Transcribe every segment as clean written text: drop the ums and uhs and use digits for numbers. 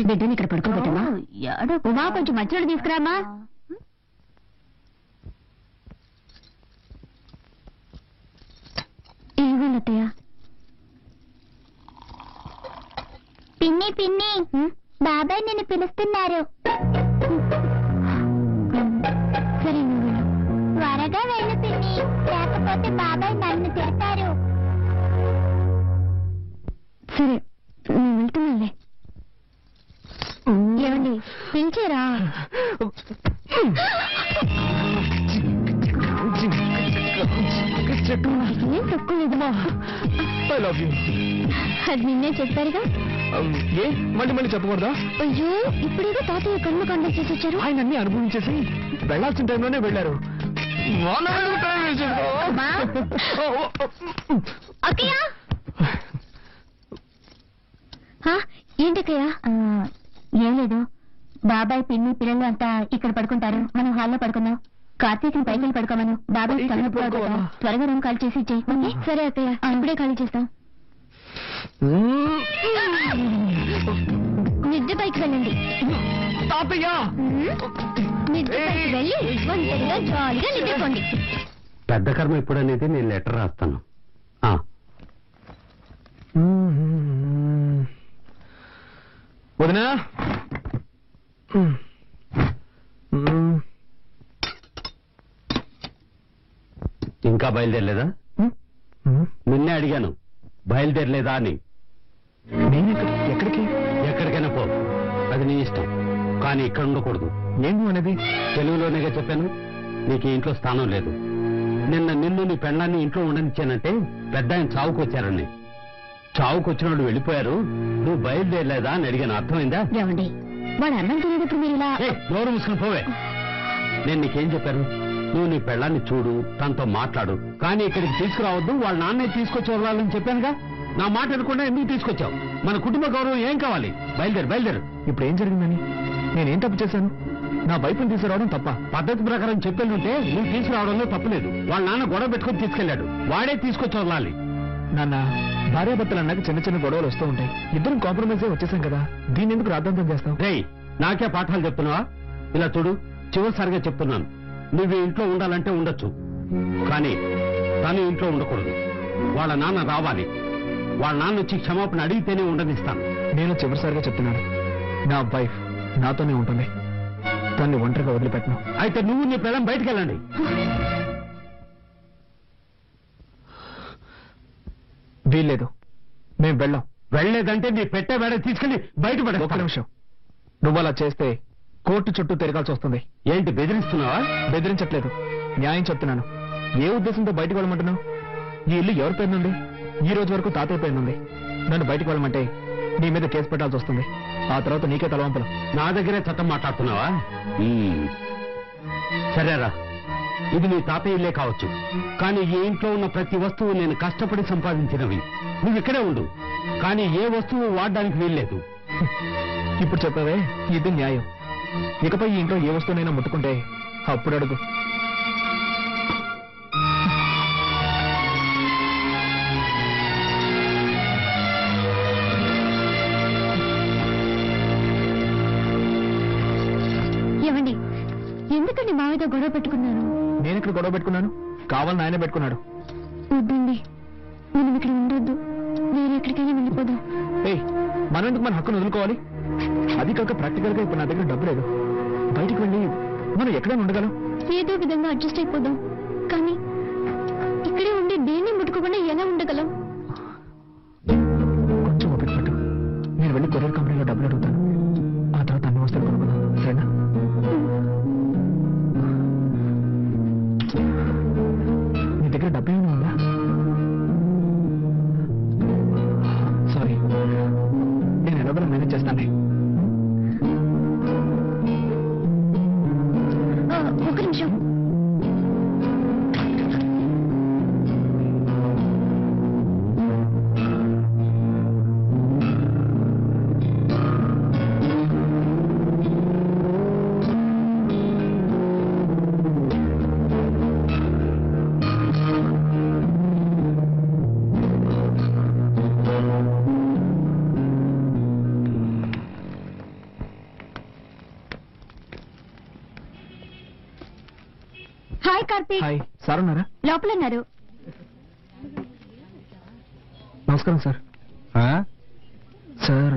బిడ్డని ఇక్కడ పడుకోబెట్టమ్మా. ఉమా కొంచెం మంచినీళ్ళు తీసుకురామా. ఏమన్నట్టయ్య? పిన్ని పిన్ని, బాబాయ్ నిన్ను పిలుస్తున్నారు. సరే నువ్వు త్వరగా వెళ్ళు పిన్ని, లేకపోతే బాబాయ్ నన్ను తిడతారు. సరే నేను వెళ్తున్నానులే. ఏమండి పిలిచారా? ఏం తక్కువ లేదుమా. అది నిన్నే చెప్పారుగా. ఏ మళ్ళీ మళ్ళీ చెప్పకూడదా? అయ్యో ఇప్పుడేదో తాతయ్య కళ్ళు కండ చేసి వచ్చారు. ఆయన అన్ని అనుభవించేసి వెళ్లాల్సిన టైంలోనే వెళ్ళారు. ఏంటక్కయ్య? ఏం లేదు, బాబాయ్ పిన్ని పిల్లలు అంతా ఇక్కడ పడుకుంటారు, మనం హాల్లో పడుకుందాం. కార్తీక్ పైకి వెళ్ళి పడుకోమను. బాబాయ్ త్వరగా రూమ్ ఖాళీ చేసి ఇచ్చేయి. సరే అక్కయ్య, ఇప్పుడే ఖాళీ చేస్తాం. నిద్ర పైకి వెళ్ళండి. నిద్ర పైకి వెళ్ళి ఒంటరిగా జాలీగా నిద్రపోండి. పెద్ద కర్మ ఎప్పుడనేది నేను లెటర్ రాస్తాను. వదినా, ఇంకా బయలుదేరలేదా? నిన్నే అడిగాను బయలుదేరలేదా అని. ఎక్కడికి? ఎక్కడికైనా పో, అది నీ ఇష్టం, కానీ ఇక్కడ ఉండకూడదు. ఏంటి అనేది? తెలుగులోనేగా చెప్పాను, నీకు ఇంట్లో స్థానం లేదు. నిన్ను నీ పెళ్ళాన్ని ఇంట్లో ఉండనిచ్చానంటే పెద్ద ఆయన చావుకొచ్చారని. చావుకొచ్చిన వాళ్ళు వెళ్ళిపోయారు, నువ్వు బయలుదేరలేదా అని అడిగాను. అర్థమైందా? ఏమండి వాడు అన్నం తినేటప్పుడు మీరు ఇలా నోరు మూసుకుని పోవే. నేను నీకేం చెప్పాను? నువ్వు నీ పెళ్ళాన్ని చూడు, తనతో మాట్లాడు, కానీ ఇక్కడికి తీసుకురావద్దు, వాళ్ళ నాన్నే తీసుకొచ్చి వదలాలని చెప్పానుగా. నా మాట అనుకుండా ఎందుకు తీసుకొచ్చావు? మన కుటుంబ గౌరవం ఏం కావాలి? బయలుదేరు. ఇప్పుడు ఏం జరిగిందని? నేనేం తప్పు చేశాను? నా వైపుని తీసుకురావడం తప్ప? పద్ధతి ప్రకారం చెప్పేందుంటే నువ్వు తీసుకురావడంలో తప్పులేదు. వాళ్ళ నాన్న గొడవ పెట్టుకుని తీసుకెళ్లాడు, వాడే తీసుకొచ్చి వదలాలి. నాన్న, భార్యాభర్తలు అన్నాక చిన్న చిన్న గొడవలు వస్తూ ఉంటాయి. ఇద్దరం కాంప్రమైజ్ అయి వచ్చేసాం కదా, దీన్ని ఎందుకు రాద్ధాంతం చేస్తావు? రేయ్, నాకే పాఠాలు చెప్తున్నావా? ఇలా చూడు, చివరిసారిగా చెప్తున్నాను, నువ్వు ఇంట్లో ఉండాలంటే ఉండొచ్చు, కానీ తను ఇంట్లో ఉండకూడదు. వాళ్ళ నాన్న రావాలి, వాళ్ళ నాన్న వచ్చి క్షమాపణ అడిగితేనే ఉండనిస్తాను. నేను చివరిసారిగా చెప్తున్నాను, నా వైఫ్ నాతోనే ఉంటుంది, తన్ని ఒంటరిగా వదిలిపెట్టను. అయితే నువ్వు నీ పిల్లం బయటికి వెళ్ళండి. వీల్లేదు, మేము వెళ్ళాం. వెళ్ళలేదంటే నీ పెట్టే వేడ తీసుకెళ్లి బయటపడ. ఒక్క నిమిషం, నువ్వు అలా చేస్తే కోర్టు చుట్టూ తిరగాల్సి వస్తుంది. ఏంటి బెదిరిస్తున్నావా? బెదిరించట్లేదు, న్యాయం చెప్తున్నాను. ఏ ఉద్దేశంతో బయటకు వెళ్ళమంటున్నావు? ఈ ఇల్లు ఎవరి పేరునుంది? ఈ రోజు వరకు తాతయ్య పేరునుంది. నన్ను బయటకు వెళ్ళమంటే నీ మీద కేసు పెట్టాల్సి వస్తుంది. ఆ తర్వాత నీకే తలవంపలు. నా దగ్గరే చట్టం మాట్లాడుతున్నావా? సరేరా, ఇది నీ తాతయ్య ఇల్లే కావచ్చు, కానీ ఈ ఇంట్లో ఉన్న ప్రతి వస్తువు నేను కష్టపడి సంపాదించినవి. నువ్వు ఇక్కడే ఉండు, కానీ ఏ వస్తువు వాడడానికి వీల్లేదు. ఇప్పుడు చెప్పావే, ఇది న్యాయం. ఇకపై ఈ ఇంట్లో ఏ వస్తువునైనా ముట్టుకుంటే అప్పుడు అడుగు. ఏమండి, ఎందుకండి మావితో గొడవ పెట్టుకున్నాను? నేను ఇక్కడ గొడవ పెట్టుకున్నాను? కావాలని ఆయన పెట్టుకున్నాడు. వద్దండి, మనం ఇక్కడ ఉండొద్దు, వేరే ఎక్కడికైనా వెళ్ళిపోదాం. మనం ఎందుకు మన హక్కును వదులుకోవాలి? అది కాక ప్రాక్టికల్ గా ఇప్పుడు నా దగ్గర డబ్బు లేదు. బయటికి వెళ్ళి మనం ఎక్కడైనా ఉండగలం. ఏదో విధంగా అడ్జస్ట్ అయిపోదాం, కానీ ఇక్కడే ఉండి దేన్ని ముట్టుకోకుండా ఎలా ఉండగలం? కొంచెం ఓపిక పట్టు, నేను వెళ్ళి కొరియర్ కంపెనీలో డబ్బులు అడుగుతాను. ఆ తర్వాత అన్ని వస్తువులు కొనుక్కుందాం, సరేనా? నీ దగ్గర డబ్బు ఏమైనా ఉందా? సారీ, నేను ఎలాగో మేనేజ్ చేస్తాను. ఒక నిమిషం. హాయ్ కార్తీక్. హాయ్, సార్ ఉన్నారా? లోపల ఉన్నారు. నమస్కారం సార్. సార్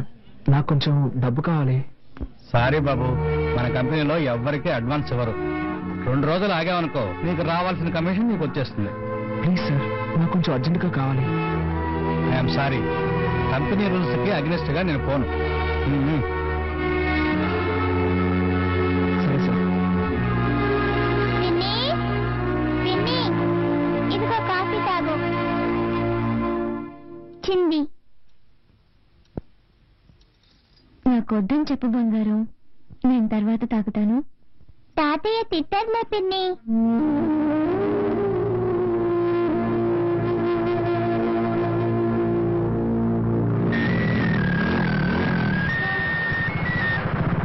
నాకు కొంచెం డబ్బు కావాలి. సారీ బాబు, మన కంపెనీలో ఎవ్వరికీ అడ్వాన్స్ ఇవ్వరు. 2 రోజులు ఆగామనుకో నీకు రావాల్సిన కమిషన్ నీకు వచ్చేస్తుంది. ప్లీజ్ సార్, నాకు కొంచెం అర్జెంటుగా కావాలి. ఐఎమ్ సారీ, కంపెనీ రూల్స్ కి అగ్నిస్ట్ గా నేను పోను. సరే సార్. పిన్ని పిన్ని ఇదిగో కాఫీ తాగు. చింది నాకు వద్దని చెప్పు బంగారం, నేను తర్వాత తాగుతాను. తాతయ్య తిట్టర్లే పిన్ని.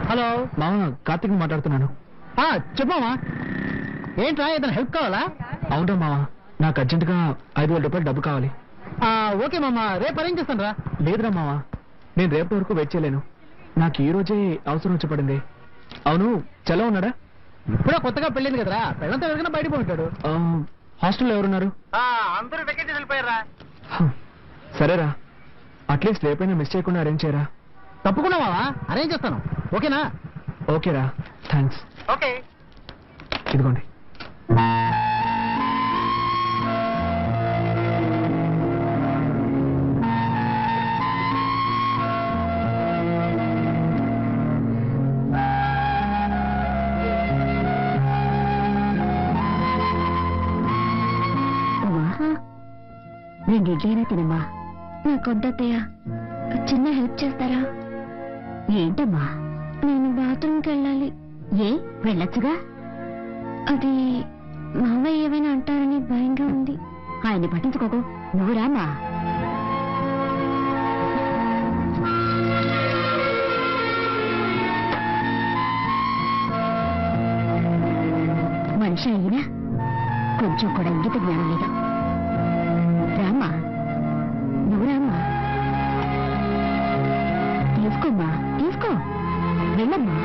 హలో మామ, కార్తీక్ మాట్లాడుతున్నాను. చెప్పమ్మా, ఏంట్రా ఏదైనా హెల్ప్ కావాలా? అవునా మామ, నాకు అర్జెంటుగా 5,000 రూపాయలు డబ్బు కావాలి. ఓకే మామ, రేపు అరేంజ్ చేస్తాను రా. లేదురా మామ, నేను రేపటి వరకు వెయిట్ చేయలేను. నాకు ఈ రోజే అవసరం వచ్చి పడింది. అవును, చలో ఉన్నాడా? ఇప్పుడే కొత్తగా పెళ్ళింది కదరా, పెళ్ళంతా ఎవరికైనా బయటకు పోతాడు. హాస్టల్లో ఎవరున్నారు? అందరూ వెకేషన్ వెళ్ళిపోయారా? సరేరా, అట్లీస్ట్ రేపైనా మిస్ చేయకుండా అరేంజ్ చేయరా. తప్పకుండా మావా, అరేంజ్ చేస్తాను. ఓకేనా? ఓకేరా, థ్యాంక్స్. ఓకే. ఇదిగోండి. నేను ఇడ్లైనా తినమ్మా. నాకు వద్దయ్యా, చిన్న హెల్ప్ చేస్తారా? ఏంటమ్మా? నేను బాత్రూమ్కి వెళ్ళాలి. ఏ, వెళ్ళొచ్చుగా. అది మావయ్య ఏమైనా అంటారని భయంగా ఉంది. ఆయన్ని పట్టించుకోకు, నువ్వు రామా. మనిషి అయినా కొంచెం కూడా ఇంగిత జ్ఞానం లేదు. రామా, నువ్వు రామా. తీసుకోమ్మా, తీసుకో, వెళ్ళమ్మా.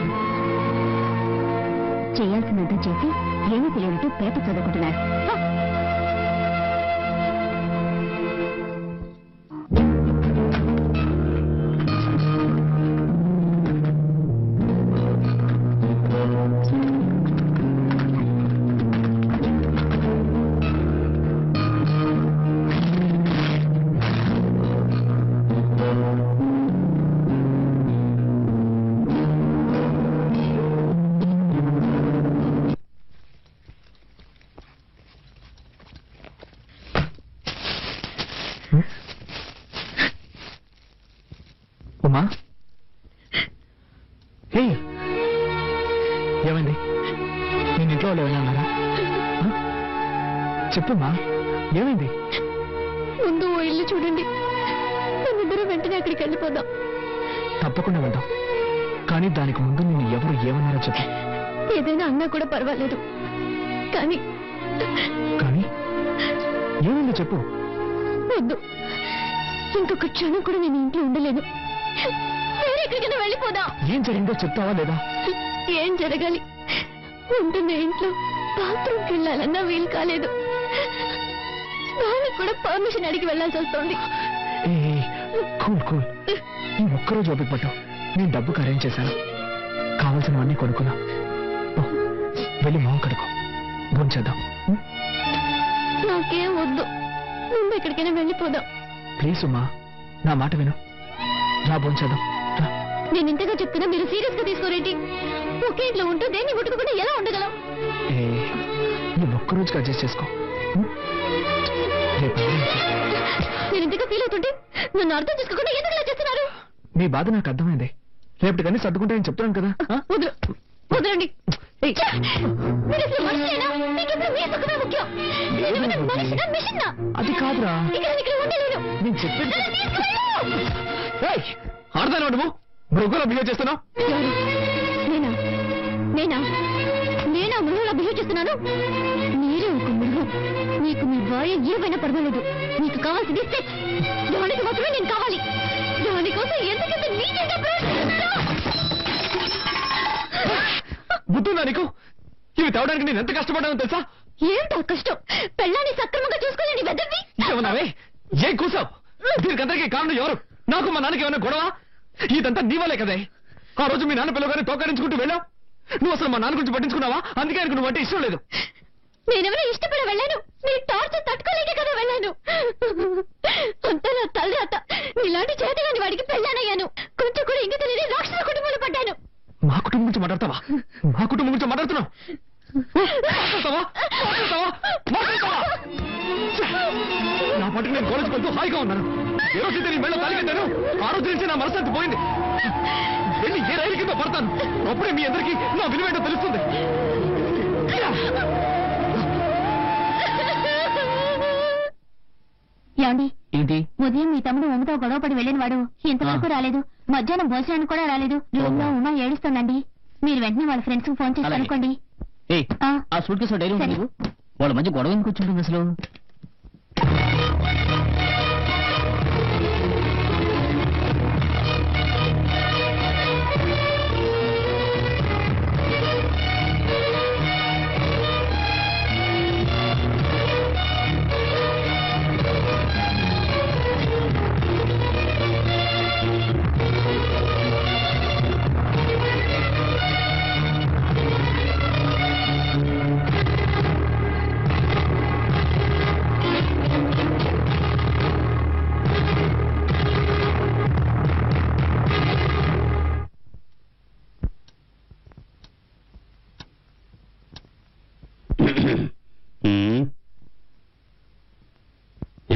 చేయాల్సినంత చేసి ఏమీ తెలియనట్టు పేపర్ చదువుకుంటున్నారు. ఉమా, హే, ఏమైంది? నేను ఇంట్లో వాళ్ళు ఏమైనా అన్నారా? చెప్పుమా, ఏమైంది? ముందు ఓ ఇల్లు చూడండి, మనిద్దరం వెంటనే అక్కడికి వెళ్ళిపోదాం. తప్పకుండా వెళ్దాం, కానీ దానికి ముందు నేను ఎవరు ఏమన్నారో చెప్పు. ఏదైనా అన్నా కూడా పర్వాలేదు, కానీ కానీ ఏమైందో చెప్పు. వద్దు, ఇంకొక క్షణం కూడా నేను ఇంట్లో ఉండలేను. వేరే ఎక్కడికైనా వెళ్ళిపోదాం. ఏం జరిగిందో చెప్తావా లేదా? ఏం జరగాలి? ఉంటున్న ఇంట్లో బాత్రూమ్కి వెళ్ళాలన్నా వీలు కాలేదు. దానికి కూడా పర్మిషన్ అడిగి వెళ్ళాల్సి వస్తుంది. కూల్ కూల్, ఈ ఒక్కరోజు ఓపిక పట్టు. నేను డబ్బుకి అరేంజ్ చేశాను, కావాల్సినవన్నీ కొనుక్కున్నా. వెళ్ళి మొహం కడుకో, భోంచేద్దాం. నాకేం వద్దు, ముందు ఎక్కడికైనా వెళ్ళిపోదాం. ప్లీజ్ ఉమా, నా మాట విను. రా, భోంచేద్దాం. నేను ఇంతగా చెప్తున్నా మీరు సీరియస్ గా తీసుకోరేంటి? ఒకే ఇంట్లో ఉంటూ దేన్ని ముట్టుకోకుండా ఎలా ఉండగలం? నువ్వు ఒక్కరోజుకి అడ్జస్ట్ చేసుకో. రేపు నేను ఇంతగా ఫీల్ అవుతుంటే నన్ను అర్థం చేసుకోకుండా ఎందుకు ఇలా చేస్తున్నారు? నీ బాధ నాకు అర్థమైంది. రేపటి కానీ సర్దుకుంటాయని చెప్తున్నాను కదా. వదలు, వదలండి. మీరు అసలు మనిషేనా? మీకు ఇప్పుడు మీ సుఖమే ముఖ్యం. నేనేమైనా మనిషినా, మిషన్నా? అది కాదురా, ఇక్కడ ఉండలేను. నేను చెప్పేది. ఆడదాను నువ్వు మృగంలో బిహేవ్ చేస్తున్నావు. నేనా నేనా నేనా మృగంలో బిహేవ్ చేస్తున్నాను? మీరే ఒక మృగం. మీకు మీ భార్య ఏమైనా పర్వాలేదు. మీకు కావాల్సింది సెక్స్. దానికి మాత్రమే నేను కావాలి. దానికోసం ఎందుకంత నీచంగా ప్రవర్తిస్తున్నారు? బుద్ధుందా నీకు? ఇవి తేవడానికి నేను ఎంత కష్టపడ్డానో తెలుసా? ఏంటో కష్టం? పెళ్ళాన్ని సక్రమంగా చూసుకోలేని వెదవి. ఏమన్నావే? ఏం కూసావు? దీనికందరికీ కారణం ఎవరు? నాకు మా నాన్నకి ఏమైనా గొడవ? ఇదంతా నీ వల్లే కదే. ఆ రోజు మీ నాన్న పిల్లగానే తోకరించుకుంటూ వెళ్ళావు. నువ్వు అసలు మా నాన్న గురించి పట్టించుకున్నావా? అందుకే ఆయనకు నువ్వు అంటే ఇష్టం లేదు. నేనెవరో ఇష్టపడి వెళ్ళాను. నీ టార్చర్ తట్టుకోలేకే కదా వెళ్ళాను. అంతా నా తలరాత. నీలాంటి చేతగాని వాడికి పెళ్ళానయ్యాను. కొంచెం కూడా ఇంక తెలియని రాక్షస కుటుంబంలో పడ్డాను. మా కుటుంబం గురించి మాట్లాడతావా? మా కుటుంబం గురించి మాట్లాడుతున్నావు? నా పట్టుకు నేను కాలేజ్కి వెళ్తూ హాయిగా ఉన్నాను. ఏ రోజు నేను మెళ్ళ తాలికెత్తాను, ఆ రోజు నుంచి నా మనశ్శాంతి పోయింది. వెళ్ళి ఏ రైలు కింద పడతాను. అప్పుడే మీ అందరికీ నా విలువేంటో తెలుస్తుంది. ఏమండి? ఏంటి? ఉదయం మీ తమ్ముడు ఉమ్మతో గొడవపడి వెళ్ళిన వాడు ఇంతవరకు రాలేదు. మధ్యాహ్నం భోజనానికి కూడా రాలేదు. రూమ్ లో ఉమ్మ ఏడుస్తుందండి. మీరు వెంటనే వాళ్ళ ఫ్రెండ్స్ కు ఫోన్ చేసి అనుకోండి. ఆ సూట్ కేసు డైరీ ఉంది. వాళ్ళ మధ్య గొడవ ఎందుకు వచ్చింటుంది అసలు?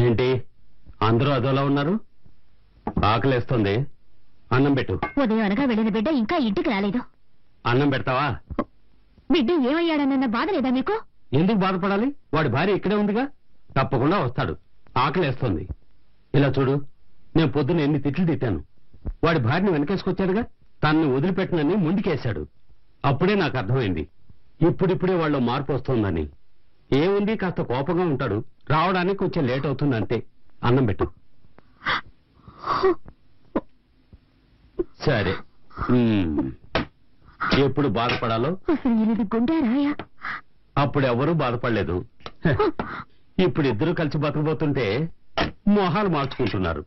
ఏంటి అందరూ అదోలా ఉన్నారు? ఆకలేస్తుంది, అన్నం పెట్టు. ఉదయం అనగా వెళ్ళిన బిడ్డ ఇంకా ఇంటికి రాలేదు. అన్నం పెడతావా? బిడ్డ ఏమయ్యాడన్న బాధ లేదా మీకు? ఎందుకు బాధపడాలి? వాడి భార్య ఇక్కడే ఉందిగా, తప్పకుండా వస్తాడు. ఆకలేస్తుంది. ఇలా చూడు, నేను పొద్దున్న ఎన్ని తిట్లు తిట్టాను. వాడి భార్యని వెనకేసుకొచ్చాడుగా, తనని వదిలిపెట్టనని ముందుకేశాడు. అప్పుడే నాకు అర్థమైంది ఇప్పుడిప్పుడే వాళ్ళు మార్పు వస్తుందని. ఏముంది, కాస్త కోపంగా ఉంటాడు, రావడానికి కొంచెం లేట్ అవుతుందంటే. అన్నం పెట్టు. సరే, ఎప్పుడు బాధపడాలో అసలు ఇది గుండె రాయా? అప్పుడు ఎవరూ బాధపడలేదు. ఇప్పుడు ఇద్దరు కలిసి బతకబోతుంటే మొహాలు మార్చుకుంటున్నారు.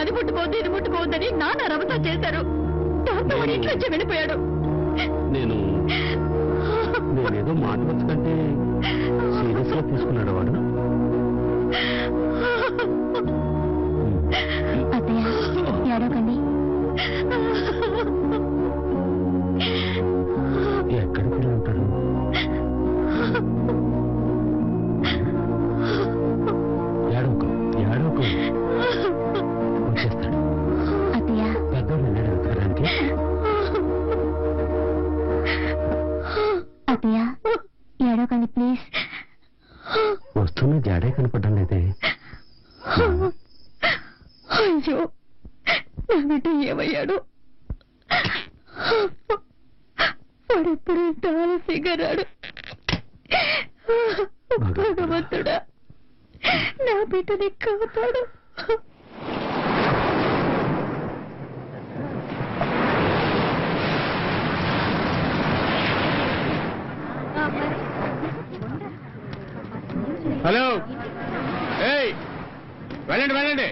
అది ముట్టుకోవద్దు ఇది ముట్టుకోవద్దని నాన్న రమతా చేశారు. దాంతో వాడు ఇంట్లో నుంచి వెళ్ళిపోయాడు. నేనేదో మాటవచ్చు కంటే సీరియస్ గా తీసుకున్నాడు వాడు. అత్తయ్య ఏడవకండి. ఎక్కడికి వెళ్ళి ఉంటాడు? ఏడవకు వచ్చేస్తాడు. అత్తయ్య పెద్దోడు వెళ్ళాడు వెతకడానికి. అత్తయ్య ఏడవకండి ప్లీజ్. వస్తున్న జాడే కనపడ్డం లేదే. అయ్యో నా బిడ్డ ఏమయ్యాడు? వాడెప్పుడు ఇంత ఆలస్యంగా రాడు. భగవంతుడా నా బిడ్డని కాపాడు. హలో, ఏయ్ వెళ్ళండి వెళ్ళండి,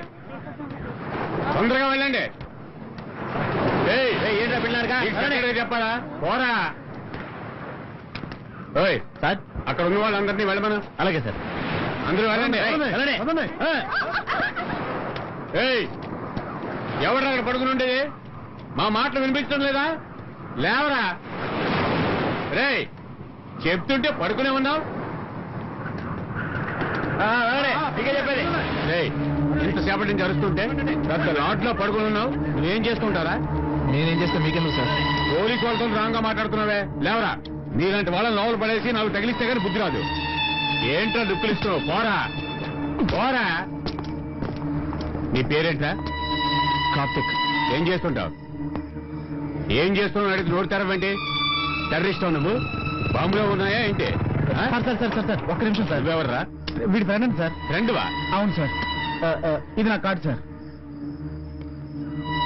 తొందరగా వెళ్ళండి. ఏంటా పిల్లలుగా చెప్పాలా? పోరా. ఓయ్ సార్, అక్కడ ఉన్న వాళ్ళందరినీ వెళ్ళమను. అలాగే సార్, అందరూ వెళ్ళండి. ఏయ్ ఎవరు అక్కడ పడుకుని ఉండేది? మా మాటలు వినిపించడం లేదా? లేవరా. రే చెప్తుంటే పడుకునే ఉన్నావు. చెప్పేది ఇంతసేపటి నుంచి అరుస్తుంటే పెద్ద లాట్లో పడుకుని ఉన్నావు. నువ్వేం చేసుకుంటారా? నేనేం చేస్తా మీకెందుకు సార్? పోలీసు వాళ్ళతో రాంగా మాట్లాడుతున్నావే లేవరా నీలాంటి వాళ్ళని లోపల పడేసి నాకు తగిలిస్తే కానీ బుద్ధి రాదు ఏంట్రా దుక్కులిస్తున్నావు పోరా పోరా నీ పేరేంట్రా కార్తిక్. ఏం చేస్తుంటావు అడిగి నోరు తెరవంటి టెర్రరిస్టావు నువ్వు బాంబులో ఉన్నాయా ఏంటి సార్ ఒక్క నిమిషం సార్. నువ్వెవర్రా వీడి ఫ్రెండ్ సార్. ఫ్రెండ్వా అవును సార్. ఇది నా కార్డు సార్.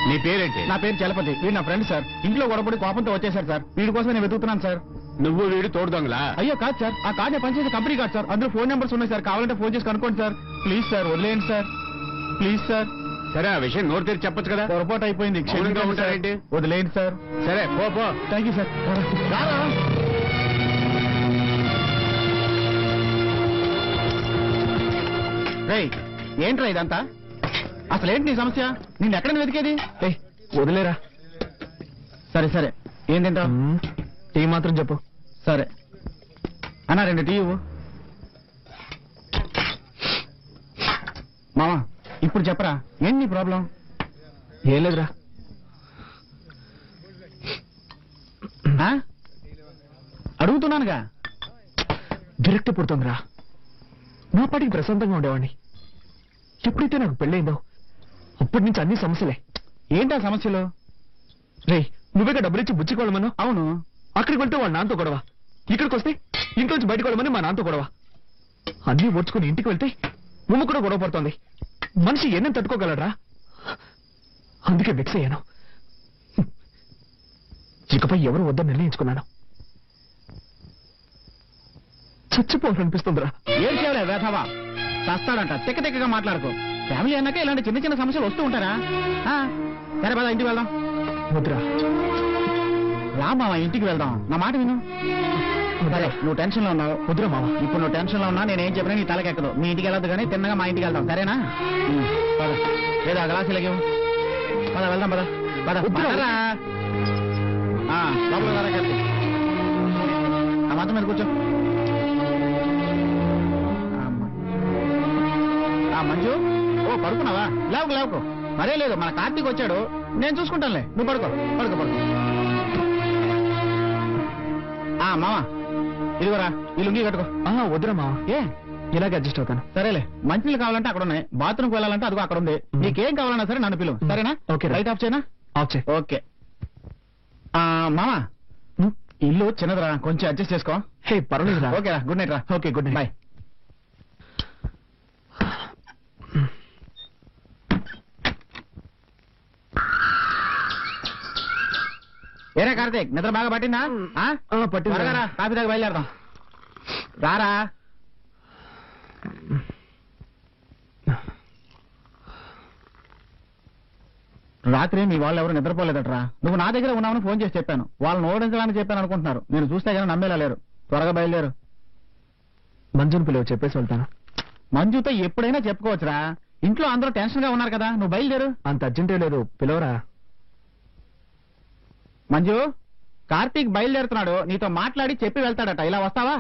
నీ పేరేంటి నా పేరు చలపతి. వీడు నా ఫ్రెండ్ సార్. ఇంట్లో గొడవపడి కోపంతో వచ్చేసారు సార్. వీడి కోసం నేను వెతుకుతున్నాను సార్. నువ్వు వీడు తోడు దొంగలా అయ్యో కాదు సార్, ఆ కార్డు నేను పనిచేసే కంపెనీ కార్డు సార్. అందులో ఫోన్ నెంబర్స్ ఉన్నాయి సార్. కావాలంటే ఫోన్ చేసి కనుక్కోండి సార్. ప్లీజ్ సార్ వదిలేయండి సార్. Please sir. సరే ఆ విషయం నోరు తెరిచి చెప్పొచ్చు కదా పొరపాటు అయిపోయింది. మౌనంగా ఉంటారేంటి? వదిలేయండి సార్. సరే పో థ్యాంక్ యూ సార్. రేయ్ ఏంట్రా ఇదంతా? అసలు ఏంటి నీ సమస్య? నిన్ను ఎక్కడ వెతికేది? ఏయ్ వదిలేరా. సరే సరే ఏం తింటావు? టీ మాత్రం చెప్పు. సరే అన్నా 2 టీ ఇవ్వు. మామా ఇప్పుడు చెప్పరా ఏంటి నీ ప్రాబ్లం? ఏం లేదురా. అడుగుతున్నానుగా. విరక్తి పుడుతుందిరా. నా పాటికి ప్రశాంతంగా ఉండేవాడిని. ఎప్పుడైతే నాకు పెళ్ళైందో అప్పటి నుంచి అన్ని సమస్యలే. ఏంటా సమస్యలు? రే నువ్వేగా డబ్బులిచ్చి బుచ్చుకోవాలమను. అవును. అక్కడికి వెళ్తే వాళ్ళ నాన్నతో గొడవ, ఇక్కడికి వస్తే ఇంట్లో నుంచి బయటకు వెళ్ళమని మా నాన్నతో గొడవ. అన్నీ ఓడ్చుకుని ఇంటికి వెళ్తే నువ్వు కూడా గొడవ పడుతోంది. మనిషి ఎన్నేం తట్టుకోగలరా? అందుకే వెక్స్ అయ్యాను. ఇకపై ఎవరు వద్దని నిర్ణయించుకున్నాను. చచ్చిపోవాలనిపిస్తుందిరా. ఏం చేయాలి వేధవా? చస్తాడంట. తిక్కగా మాట్లాడుకో. ఫ్యామిలీ అన్నాక ఇలాంటి చిన్న చిన్న సమస్యలు వస్తూ ఉంటారా? సరే పద ఇంటికి వెళ్దాం. వద్దురా. రా మావా ఇంటికి వెళ్దాం. నా మాట విను. సరే నువ్వు టెన్షన్ లో ఉన్నావు. వద్దురా మావా. ఇప్పుడు నువ్వు టెన్షన్ లో ఉన్నా నేనేం చెప్పినా నీ తలకెక్కదు. మీ ఇంటికి వెళ్ళొద్దు కానీ తిన్నగా మా ఇంటికి వెళ్దాం. సరేనా? పద. లేదా గ్లాసు ఇలాగే పద వెళ్దాం. పద పద. వద్దురా. లోపల రా కలిసి. ఆ మాత్రం మీద కూర్చో. మంజు ఓ పడుకున్నావా? లేవుకు మరే లేదు. మన కార్తీక్ వచ్చాడు. నేను చూసుకుంటానులే. నువ్వు పడుకో. మావా ఇదిగోరా ఈ లుంగి కట్టుకో. వద్దురా మావా. ఏ ఇలాగే అడ్జస్ట్ అవుతాను. సరేలే. మంచినీళ్ళు కావాలంటే అక్కడ ఉన్నాయి. బాత్రూమ్కి వెళ్ళాలంటే అదిగో అక్కడ ఉంది. నీకేం కావాలన్నా సరే నన్ను పిలువు. సరేనా? ఓకే. లైట్ ఆఫ్ చేయనా? ఆఫ్ చేయి. ఓకే. మామా ఇల్లు చిన్నదిరా, కొంచెం అడ్జస్ట్ చేసుకో. హే పర్వాలేదురా. ఓకేరా. గుడ్ నైట్ రా. Okay good night. బాయ్. ఏరా కార్తీక్ నిద్ర బాగా పట్టిందా? పట్టింది. కాఫీ దాకా బయలుదేరదాం. రారా. రాత్రి మీ వాళ్ళు ఎవరు నిద్రపోలేదట్రా. నువ్వు నా దగ్గర ఉన్నావని ఫోన్ చేసి చెప్పాను. వాళ్ళని ఓడించడానికి చెప్పాను అనుకుంటున్నారు. నేను చూస్తే కానీ నమ్మేలా లేరు. త్వరగా బయలుదేరు. మంజుని పిలువ చెప్పేసి వెళ్తాను. మంజుతో ఎప్పుడైనా చెప్పుకోవచ్చురా. ఇంట్లో అందరూ టెన్షన్ గా ఉన్నారు కదా. నువ్వు బయలుదేరు. అంత అర్జెంటే లేదు. పిలవరా. మంజు కార్తీక్ బయలుదేరుతున్నాడు. నీతో మాట్లాడి చెప్పి వెళ్తాడట. ఇలా వస్తావా?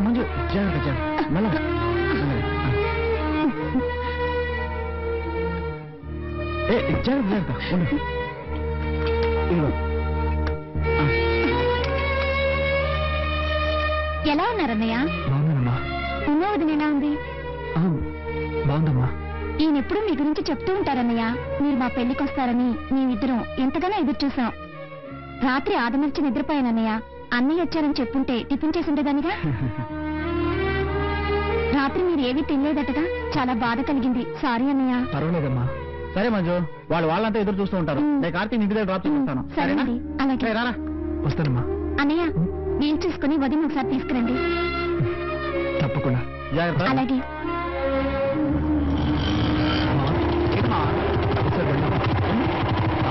మంజు జాగ్రత్త. మెల్లగా. జాగ్రత్త ఉండు. ఎలా ఉన్నారన్నయ్య? బాగున్నానమ్మా. ఉన్న వదిన ఎలా ఉంది? బాగుందమ్మా. ఈయనెప్పుడు మీ గురించి చెప్తూ ఉంటారన్నయ్య. మీరు మా పెళ్లికి వస్తారని మేమిద్దరం ఎంతగానో ఎదురు చూసాం. రాత్రి ఆదమర్చి నిద్రపోయానన్నయ్య. అన్నయ్య వచ్చారని చెప్పుంటే టిఫిన్ చేసి ఉండేదానిగా. రాత్రి మీరు ఏవి తినలేదటగా. చాలా బాధ కలిగింది. సారీ అన్నయ్య. పర్వాలేదమ్మా. సరే మంజు వాళ్ళంతా ఎదురు చూస్తూ ఉంటారు. నేను కార్తీక్ ఇంటి దగ్గర డ్రాప్ చేస్తాను. సరేనండి. అలాగే. రారా. వస్తానమ్మా. అన్నయ్య వీలు చూసుకుని వదిన ఒకసారి తీసుకురండి. తప్పకుండా. జాగ్రత్త. అలాగే.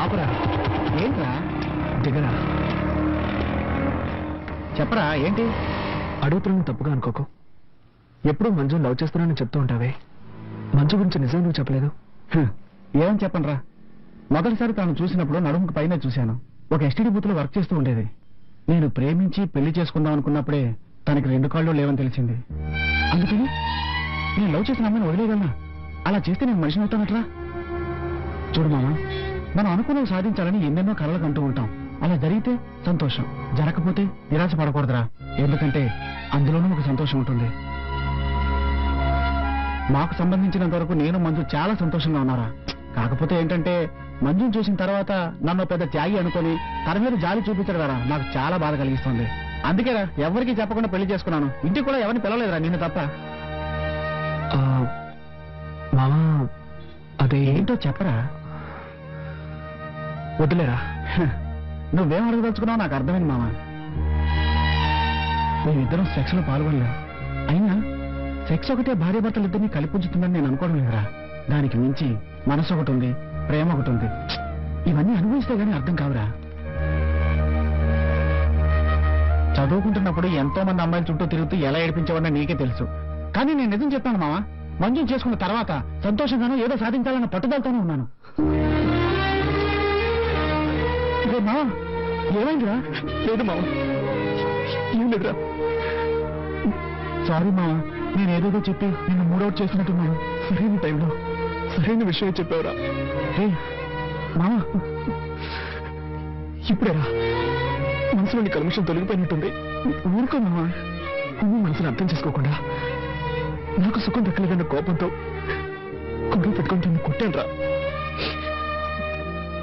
ఆపరా. ఏంట్రా? దిగరా. చెప్పరా ఏంటి? అడుగుతున్నాను తప్పుగా అనుకోకు. ఎప్పుడూ మంజుని లవ్ చేస్తున్నానని చెప్తూ ఉంటావే. మంచు గురించి నిజం నువ్వు చెప్పలేదు. ఏమని చెప్పనరా, మొదటిసారి తను చూసినప్పుడు నడుముకు పైన చూశాను. ఒక ఎస్టీడీ బూత్ లో వర్క్ చేస్తూ ఉండేది. నేను ప్రేమించి పెళ్లి చేసుకుందాం అనుకున్నప్పుడే తనకి 2 కాళ్ళు లేవని తెలిసింది. అందుకని నేను లవ్ చేసిన అమ్మాయిని వదిలేయగలనా? అలా చేస్తే నేను మనిషిని అవుతానట్రా? చూడు మామ, మనం అనుకున్నవి సాధించాలని ఎన్నెన్నో కలలు కంటూ ఉంటాం. అలా జరిగితే సంతోషం, జరగకపోతే నిరాశ పడకూడదురా. ఎందుకంటే అందులోనూ ఒక సంతోషం ఉంటుంది. మాకు సంబంధించినంత వరకు నేను మంజు చాలా సంతోషంగా ఉన్నారా. కాకపోతే ఏంటంటే మంజుని చూసిన తర్వాత నన్ను పెద్ద త్యాగి అనుకొని తన మీద జాలి చూపించడం ద్వారా నాకు చాలా బాధ కలిగిస్తుంది. అందుకేరా ఎవరికి చెప్పకుండా పెళ్లి చేసుకున్నాను. ఇంటికి కూడా ఎవరిని పిలవలేదురా, నిన్ను తప్ప. మామా అదే ఏంటో చెప్పరా. వదిలేరా. నువ్వేం అడగదలుచుకున్నావు నాకు అర్థమైంది మామ. మేమిద్దరం సెక్స్ లో పాల్గొనలేం. అయినా సెక్స్ ఒకటే భార్యాభర్తలు ఇద్దరిని కలిపుంచుతుందని నేను అనుకోవడం లేదురా. దానికి మించి మనసు ఒకటి ఉంది, ప్రేమ ఒకటి ఉంది. ఇవన్నీ అనుభవిస్తే గానీ అర్థం కావురా. చదువుకుంటున్నప్పుడు ఎంతో మంది అమ్మాయిల చుట్టూ తిరుగుతూ ఎలా ఏడిపించేవాడినా నీకే తెలుసు. కానీ నేను నిజం చెప్పాను మామ, మంజుని చేసుకున్న తర్వాత సంతోషంగానూ ఏదో సాధించాలన్న పట్టుదలతోనే ఉన్నాను. మామ ఏమైందిరా? లేదు మామ, ఏం లేదురా. సారీ మామ, నేను ఏదేదో చెప్పి నిన్ను మూడౌట్ చేసినట్టున్నాను. సరైన టైంలో సరైన విషయం చెప్పావురా. మామ ఇప్పుడేరా మనసులోని కల్మషం తొలగిపోయినట్టుంది. ఊరుకో మామ. నువ్వు మనసుని అర్థం చేసుకోకుండా నాకు సుఖం దక్కలేదన్న కోపంతో గొడవ పెట్టుకుని నిన్ను కొట్టాను రా.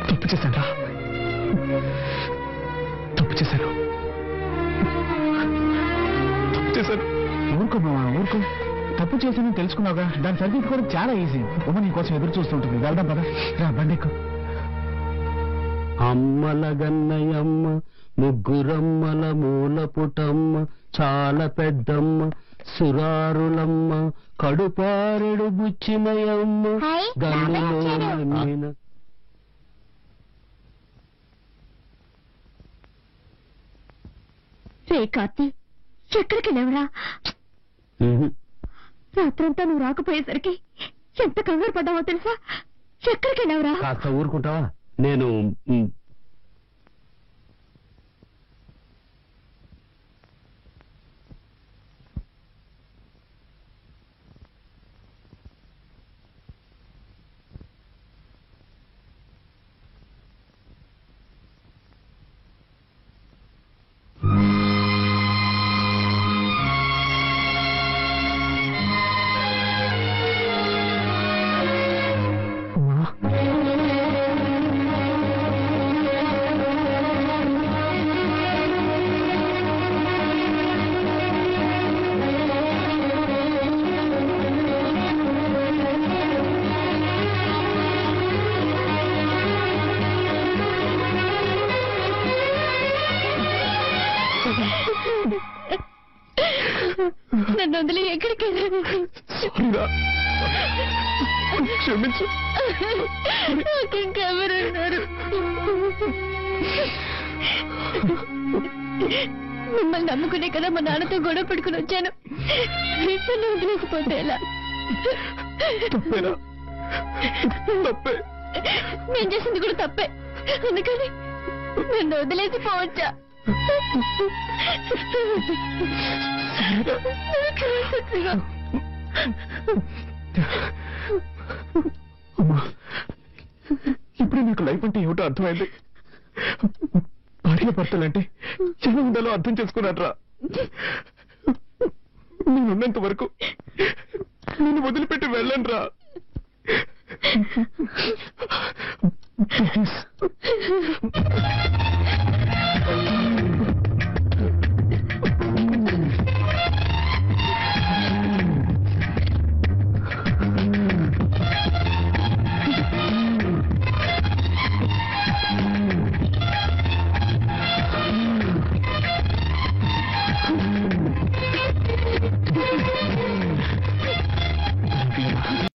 తప్పు చేశాను రా, తప్పు చేశాను. ఊరుకో మామ, ఊరుకో. తప్పు చేశానని తెలుసుకున్నావుగా, దాన్ని సరిదిద్దుకోవడం చాలా ఈజీ. ఉమ్మ నీ కోసం ఎదురు చూస్తుంటుంది. వెళ్దాం పద, రా బండెక్కు. అమ్మల గన్నయమ్మ, ముగ్గురమ్మల మూల పుటమ్మ, చాలా పెద్దమ్మ, సురారులమ్మ, కడుపారెడు బుచ్చినయమ్మ, హాయ్, గన్నులో బాబాయ్ వచ్చాడు. నేను. రే కార్తీ, ఎక్కడికి లేవురా? రాత్రంతా నువ్వు రాకపోయేసరికి ఎంత కంగారు పడ్డావో తెలుసా? ఎక్కడికి లేవురా? కాస్త ఊరుకుంటావా? నేను నన్ను వదిలి ఎక్కడికి క్షమించు. ఇంకెవరున్నారు? మిమ్మల్ని నమ్ముకునే కదా మా నాన్నతో గొడవ పెట్టుకుని వచ్చాను. నన్ను వదిలేకపోతే ఎలా? తప్పేనా? తప్పే. నేను చేసింది కూడా తప్పే. అందుకని నన్ను వదిలేసి పోవచ్చా? అమ్మా, ఇప్పుడు నాకు లైఫ్ అంటే ఏమిటో అర్థమైంది. భార్య భర్తలంటే ఎలా ఉండాలో అర్థం చేసుకున్నాడ్రా. నేనున్నంత వరకు నేను వదిలిపెట్టి వెళ్ళను రా.